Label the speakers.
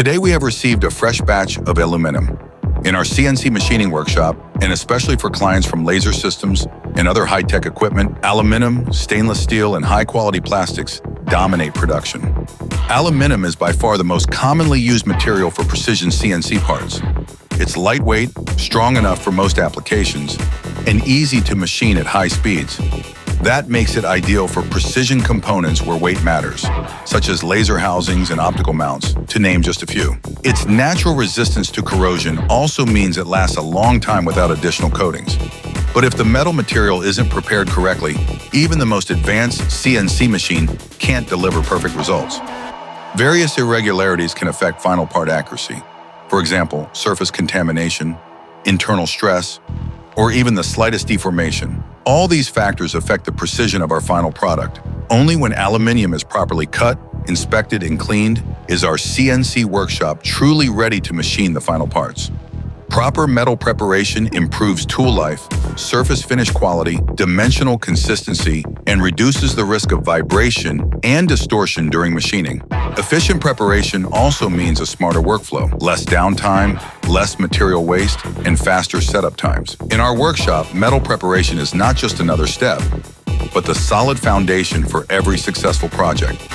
Speaker 1: Today we have received a fresh batch of aluminum. In our CNC machining workshop, and especially for clients from laser systems and other high-tech equipment, aluminum, stainless steel, and high-quality plastics dominate production. Aluminum is by far the most commonly used material for precision CNC parts. It's lightweight, strong enough for most applications, and easy to machine at high speeds. That makes it ideal for precision components where weight matters, such as laser housings and optical mounts, to name just a few. Its natural resistance to corrosion also means it lasts a long time without additional coatings. But if the metal material isn't prepared correctly, even the most advanced CNC machine can't deliver perfect results. Various irregularities can affect final part accuracy. For example, surface contamination, internal stress, or even the slightest deformation. All these factors affect the precision of our final product. Only when aluminum is properly cut, inspected, and cleaned is our CNC workshop truly ready to machine the final parts. Proper metal preparation improves tool life, surface finish quality, dimensional consistency, and reduces the risk of vibration and distortion during machining. Efficient preparation also means a smarter workflow, less downtime, less material waste, and faster setup times. In our workshop, metal preparation is not just another step, but the solid foundation for every successful project.